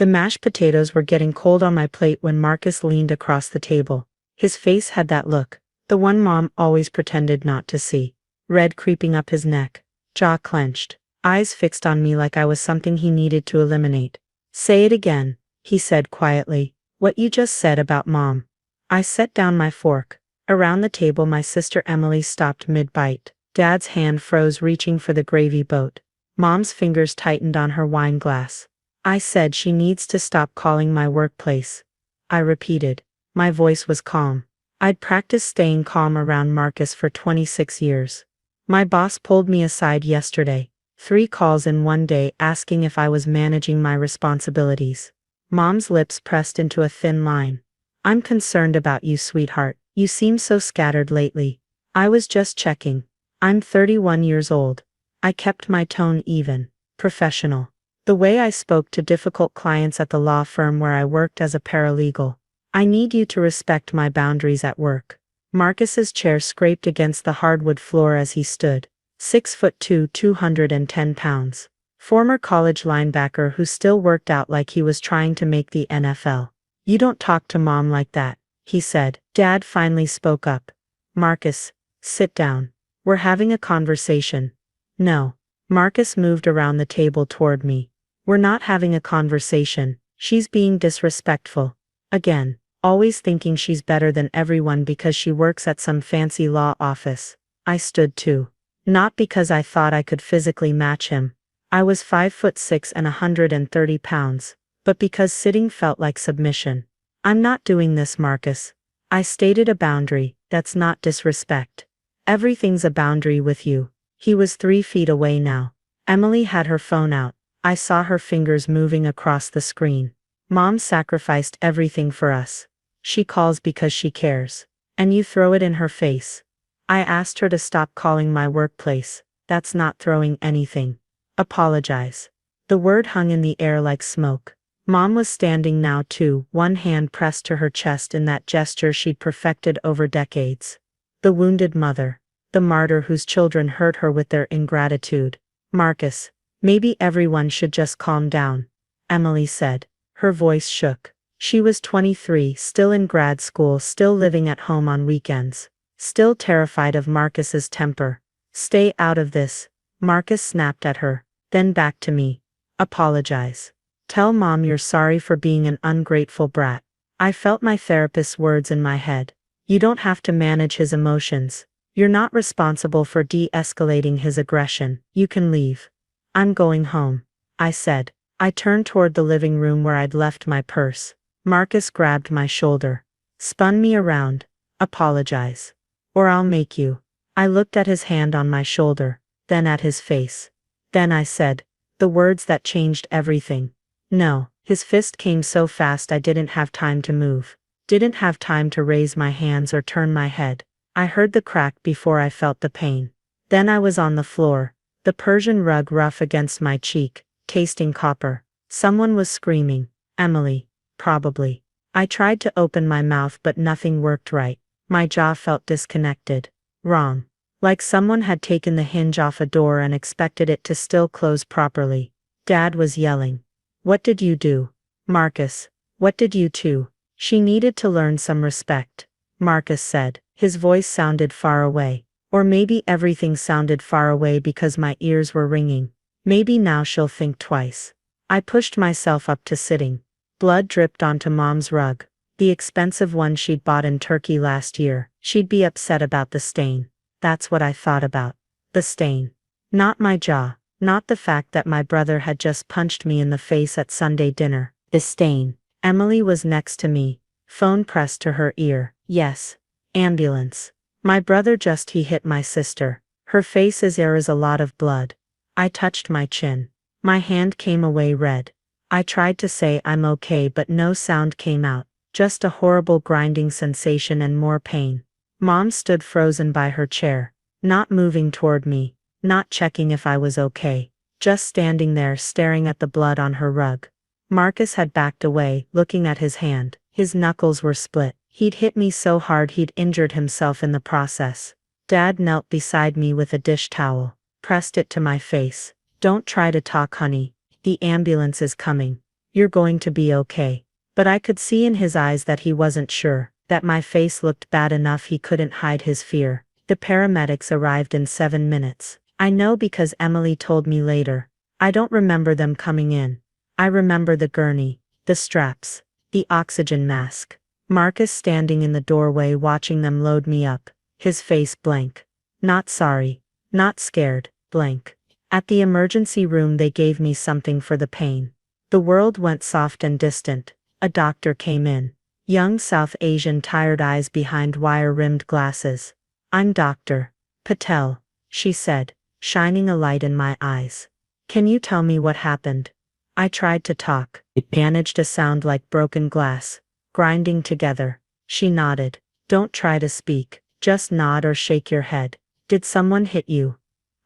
The mashed potatoes were getting cold on my plate when Marcus leaned across the table. His face had that look, the one Mom always pretended not to see. Red creeping up his neck, jaw clenched, eyes fixed on me like I was something he needed to eliminate. "Say it again," he said quietly. "What you just said about Mom." I set down my fork. Around the table my sister Emily stopped mid-bite. Dad's hand froze reaching for the gravy boat. Mom's fingers tightened on her wine glass. "I said she needs to stop calling my workplace," I repeated. My voice was calm. I'd practiced staying calm around Marcus for 26 years. My boss pulled me aside yesterday. 3 calls in one day asking if I was managing my responsibilities. Mom's lips pressed into a thin line. "I'm concerned about you, sweetheart. You seem so scattered lately." I was just checking. I'm 31 years old. I kept my tone even, professional. The way I spoke to difficult clients at the law firm where I worked as a paralegal. "I need you to respect my boundaries at work." Marcus's chair scraped against the hardwood floor as he stood. 6'2", 210 pounds. Former college linebacker who still worked out like he was trying to make the NFL. "You don't talk to Mom like that," he said. Dad finally spoke up. "Marcus, sit down. We're having a conversation." "No." Marcus moved around the table toward me. "We're not having a conversation. She's being disrespectful. Again. Always thinking she's better than everyone because she works at some fancy law office." I stood too. Not because I thought I could physically match him. I was 5'6" and 130 pounds. But because sitting felt like submission. "I'm not doing this, Marcus." I stated a boundary. "That's not disrespect. Everything's a boundary with you." He was 3 feet away now. Emily had her phone out. I saw her fingers moving across the screen. "Mom sacrificed everything for us. She calls because she cares. And you throw it in her face." I asked her to stop calling my workplace. "That's not throwing anything. Apologize." The word hung in the air like smoke. Mom was standing now too, one hand pressed to her chest in that gesture she'd perfected over decades. The wounded mother. The martyr whose children hurt her with their ingratitude. "Marcus, maybe everyone should just calm down," Emily said. Her voice shook. She was 23, still in grad school, still living at home on weekends. Still terrified of Marcus's temper. "Stay out of this," Marcus snapped at her, then back to me. "Apologize. Tell Mom you're sorry for being an ungrateful brat." I felt my therapist's words in my head. "You don't have to manage his emotions. You're not responsible for de-escalating his aggression. You can leave." "I'm going home," I said. I turned toward the living room where I'd left my purse. Marcus grabbed my shoulder. Spun me around. "Apologize. Or I'll make you." I looked at his hand on my shoulder, then at his face. Then I said, the words that changed everything. "No." His fist came so fast I didn't have time to move. Didn't have time to raise my hands or turn my head. I heard the crack before I felt the pain. Then I was on the floor, the Persian rug rough against my cheek, tasting copper. Someone was screaming. Emily. Probably. I tried to open my mouth but nothing worked right. My jaw felt disconnected. Wrong. Like someone had taken the hinge off a door and expected it to still close properly. Dad was yelling. "What did you do? Marcus, what did you do?" "She needed to learn some respect," Marcus said. His voice sounded far away. Or maybe everything sounded far away because my ears were ringing. Maybe now she'll think twice. I pushed myself up to sitting. Blood dripped onto Mom's rug. The expensive one she'd bought in Turkey last year. She'd be upset about the stain. That's what I thought about. The stain. Not my jaw. Not the fact that my brother had just punched me in the face at Sunday dinner. The stain. Emily was next to me. Phone pressed to her ear. "Yes. Ambulance. My brother he hit my sister. Her face is there is a lot of blood." I touched my chin. My hand came away red. I tried to say I'm okay but no sound came out. Just a horrible grinding sensation and more pain. Mom stood frozen by her chair. Not moving toward me. Not checking if I was okay. Just standing there staring at the blood on her rug. Marcus had backed away, looking at his hand. His knuckles were split. He'd hit me so hard he'd injured himself in the process. Dad knelt beside me with a dish towel. Pressed it to my face. "Don't try to talk, honey. The ambulance is coming." You're going to be okay. But I could see in his eyes that he wasn't sure, that my face looked bad enough he couldn't hide his fear. The paramedics arrived in 7 minutes. I know because Emily told me later. I don't remember them coming in. I remember the gurney, the straps, the oxygen mask. Marcus standing in the doorway watching them load me up, his face blank. Not sorry, not scared, blank. At the emergency room they gave me something for the pain. The world went soft and distant. A doctor came in. Young South Asian, tired eyes behind wire-rimmed glasses. I'm Dr. Patel, she said, shining a light in my eyes. Can you tell me what happened? I tried to talk. It managed to sound like broken glass, grinding together. She nodded. Don't try to speak, just nod or shake your head. Did someone hit you?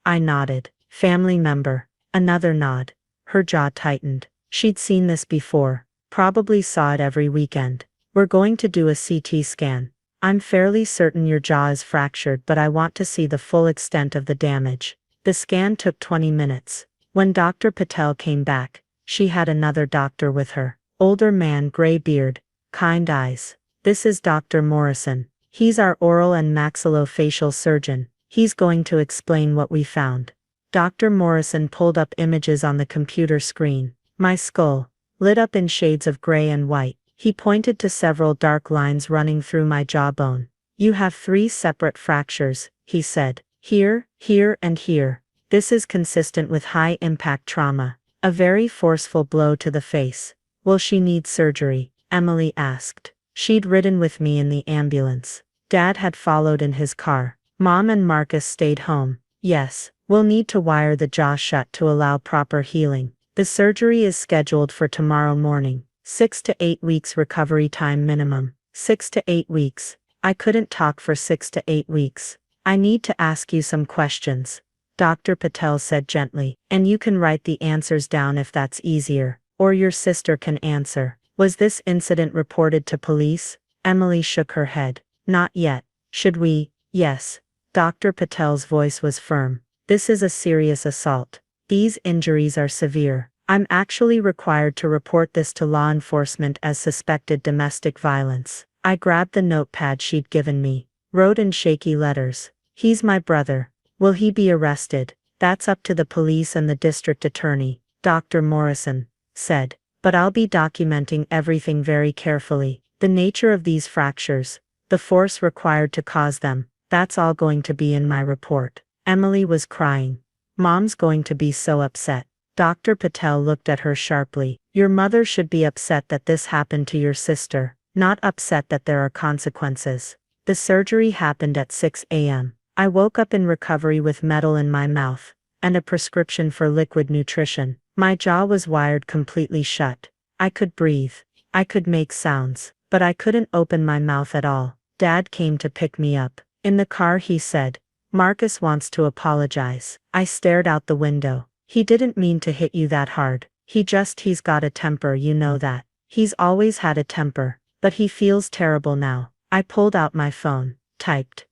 I nodded. Family member. Another nod. Her jaw tightened. She'd seen this before. Probably saw it every weekend. We're going to do a CT scan. I'm fairly certain your jaw is fractured, but I want to see the full extent of the damage. The scan took 20 minutes. When Dr. Patel came back, she had another doctor with her. Older man, gray beard, kind eyes. This is Dr. Morrison. He's our oral and maxillofacial surgeon. He's going to explain what we found. Dr. Morrison pulled up images on the computer screen. My skull, lit up in shades of gray and white. He pointed to several dark lines running through my jawbone. You have 3 separate fractures, he said. Here, here, and here. This is consistent with high-impact trauma. A very forceful blow to the face. Will she need surgery? Emily asked. She'd ridden with me in the ambulance. Dad had followed in his car. Mom and Marcus stayed home. Yes, we'll need to wire the jaw shut to allow proper healing. The surgery is scheduled for tomorrow morning. 6 to 8 weeks recovery time minimum. 6 to 8 weeks. I couldn't talk for 6 to 8 weeks. I need to ask you some questions, Dr. Patel said gently, and you can write the answers down if that's easier, or your sister can answer. Was this incident reported to police? Emily shook her head. Not yet. Should we? Yes. Dr. Patel's voice was firm. This is a serious assault. These injuries are severe. I'm actually required to report this to law enforcement as suspected domestic violence. I grabbed the notepad she'd given me, wrote in shaky letters. He's my brother. Will he be arrested? That's up to the police and the district attorney, Dr. Morrison said. But I'll be documenting everything very carefully. The nature of these fractures, the force required to cause them, that's all going to be in my report. Emily was crying. Mom's going to be so upset. Dr. Patel looked at her sharply. Your mother should be upset that this happened to your sister, not upset that there are consequences. The surgery happened at 6 a.m. I woke up in recovery with metal in my mouth, and a prescription for liquid nutrition. My jaw was wired completely shut. I could breathe. I could make sounds, but I couldn't open my mouth at all. Dad came to pick me up. In the car he said, Marcus wants to apologize. I stared out the window. He didn't mean to hit you that hard. He's got a temper, you know that. He's always had a temper, but he feels terrible now. I pulled out my phone, typed.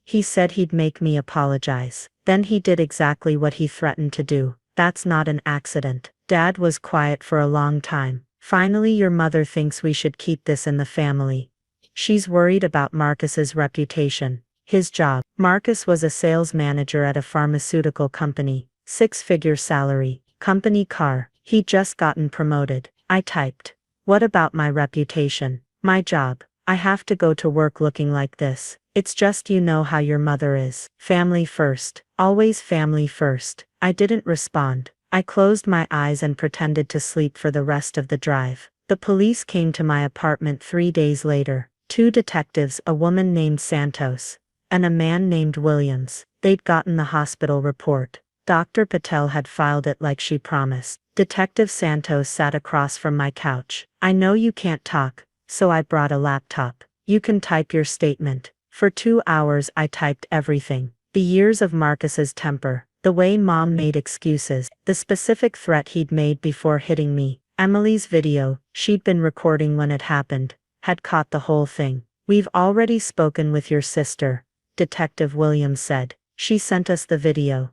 He said he'd make me apologize. Then he did exactly what he threatened to do. That's not an accident. Dad was quiet for a long time. Finally, your mother thinks we should keep this in the family. She's worried about Marcus's reputation. His job. Marcus was a sales manager at a pharmaceutical company. 6-figure salary. Company car. He'd just gotten promoted. I typed. What about my reputation? My job. I have to go to work looking like this. It's just you know how your mother is. Family first. Always family first. I didn't respond. I closed my eyes and pretended to sleep for the rest of the drive. The police came to my apartment 3 days later. 2 detectives, a woman named Santos, and a man named Williams. They'd gotten the hospital report. Dr. Patel had filed it like she promised. Detective Santos sat across from my couch. I know you can't talk, so I brought a laptop. You can type your statement. For 2 hours I typed everything. The years of Marcus's temper, the way Mom made excuses, the specific threat he'd made before hitting me. Emily's video, she'd been recording when it happened, had caught the whole thing. We've already spoken with your sister, Detective Williams said. She sent us the video.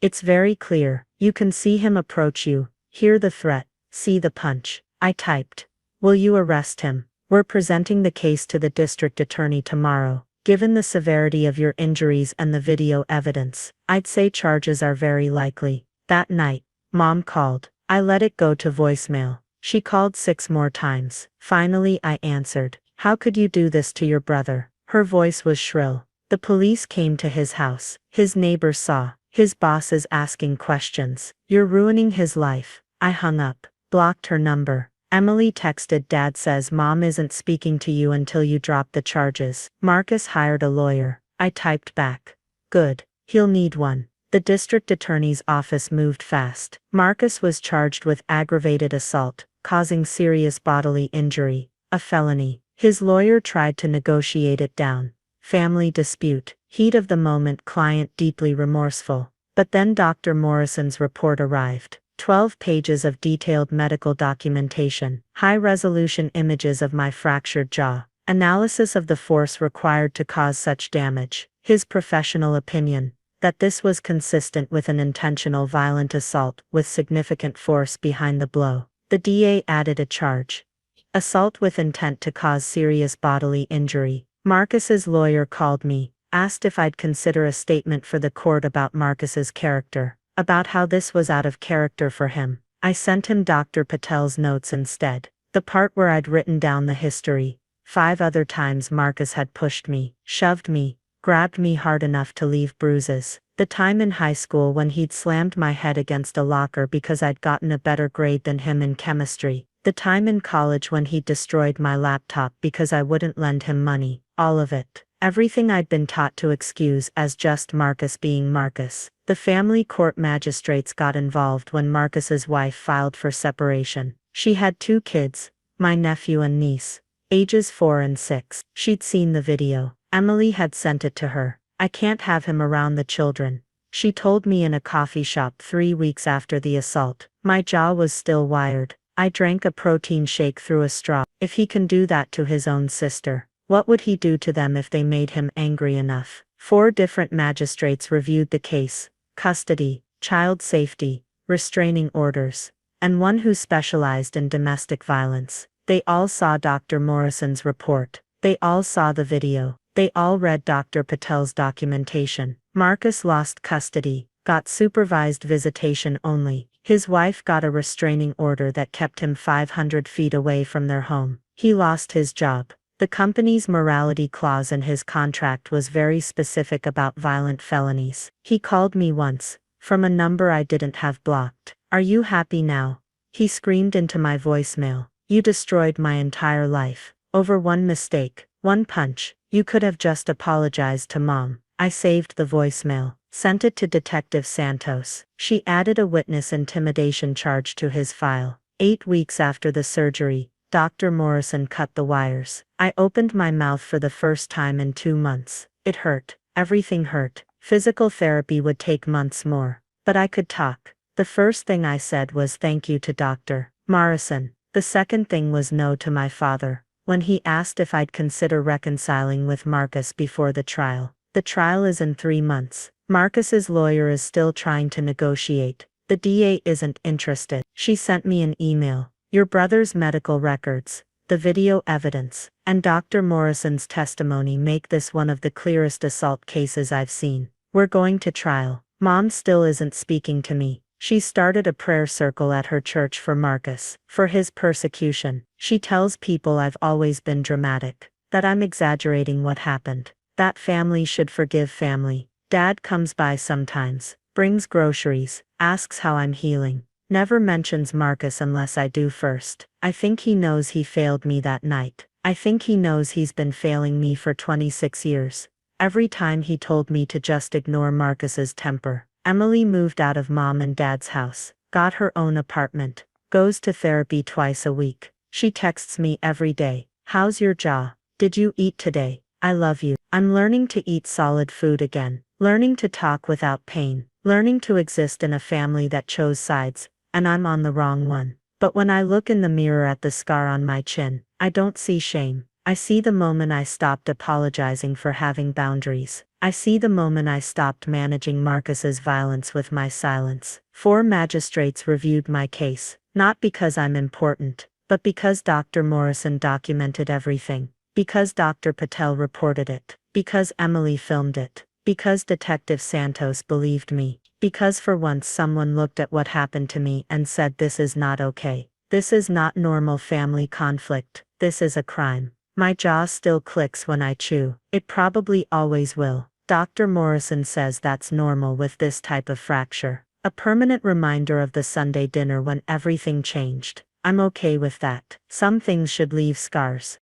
It's very clear. You can see him approach you, hear the threat, see the punch. I typed. Will you arrest him? We're presenting the case to the district attorney tomorrow. Given the severity of your injuries and the video evidence, I'd say charges are very likely. That night, Mom called. I let it go to voicemail. She called 6 more times. Finally, I answered. How could you do this to your brother? Her voice was shrill. The police came to his house. His neighbors saw. His boss is asking questions. You're ruining his life. I hung up. Blocked her number. Emily texted, Dad says Mom isn't speaking to you until you drop the charges. Marcus hired a lawyer. I typed back. Good. He'll need one. The district attorney's office moved fast. Marcus was charged with aggravated assault, causing serious bodily injury, a felony. His lawyer tried to negotiate it down. Family dispute. Heat of the moment, client deeply remorseful. But then Dr. Morrison's report arrived. 12 pages of detailed medical documentation, high-resolution images of my fractured jaw, analysis of the force required to cause such damage, his professional opinion, that this was consistent with an intentional violent assault with significant force behind the blow. The DA added a charge. Assault with intent to cause serious bodily injury. Marcus's lawyer called me, asked if I'd consider a statement for the court about Marcus's character. About how this was out of character for him. I sent him Dr. Patel's notes instead. The part where I'd written down the history. 5 other times Marcus had pushed me, shoved me, grabbed me hard enough to leave bruises. The time in high school when he'd slammed my head against a locker because I'd gotten a better grade than him in chemistry. The time in college when he'd destroyed my laptop because I wouldn't lend him money. All of it. Everything I'd been taught to excuse as just Marcus being Marcus. The family court magistrates got involved when Marcus's wife filed for separation. She had 2 kids, my nephew and niece, ages 4 and 6. She'd seen the video. Emily had sent it to her. I can't have him around the children. She told me in a coffee shop 3 weeks after the assault. My jaw was still wired. I drank a protein shake through a straw. If he can do that to his own sister, what would he do to them if they made him angry enough? 4 different magistrates reviewed the case. Custody, child safety, restraining orders, and one who specialized in domestic violence. They all saw Dr. Morrison's report. They all saw the video. They all read Dr. Patel's documentation. Marcus lost custody, got supervised visitation only. His wife got a restraining order that kept him 500 feet away from their home. He lost his job. The company's morality clause in his contract was very specific about violent felonies. He called me once, from a number I didn't have blocked. Are you happy now? He screamed into my voicemail. You destroyed my entire life. Over one mistake, one punch. You could have just apologized to Mom. I saved the voicemail, sent it to Detective Santos. She added a witness intimidation charge to his file. 8 weeks after the surgery, Dr. Morrison cut the wires. I opened my mouth for the first time in 2 months. It hurt. Everything hurt. Physical therapy would take months more. But I could talk. The first thing I said was thank you to Dr. Morrison. The second thing was no to my father, when he asked if I'd consider reconciling with Marcus before the trial. The trial is in 3 months. Marcus's lawyer is still trying to negotiate. The DA isn't interested. She sent me an email. Your brother's medical records, the video evidence, and Dr. Morrison's testimony make this one of the clearest assault cases I've seen. We're going to trial. Mom still isn't speaking to me. She started a prayer circle at her church for Marcus, for his persecution. She tells people I've always been dramatic, that I'm exaggerating what happened, that family should forgive family. Dad comes by sometimes, brings groceries, asks how I'm healing. Never mentions Marcus unless I do first. I think he knows he failed me that night. I think he knows he's been failing me for 26 years. Every time he told me to just ignore Marcus's temper. Emily moved out of Mom and Dad's house, got her own apartment, goes to therapy twice a week. She texts me every day. How's your jaw? Did you eat today? I love you. I'm learning to eat solid food again. Learning to talk without pain. Learning to exist in a family that chose sides. And I'm on the wrong one. But when I look in the mirror at the scar on my chin, I don't see shame. I see the moment I stopped apologizing for having boundaries. I see the moment I stopped managing Marcus's violence with my silence. 4 magistrates reviewed my case, not because I'm important, But because Dr. Morrison documented everything, because Dr. Patel reported it, because Emily filmed it, because Detective Santos believed me, because for once someone looked at what happened to me and said this is not okay. This is not normal family conflict, this is a crime. My jaw still clicks when I chew. It probably always will. Dr. Morrison says that's normal with this type of fracture. A permanent reminder of the Sunday dinner when everything changed. I'm okay with that. Some things should leave scars.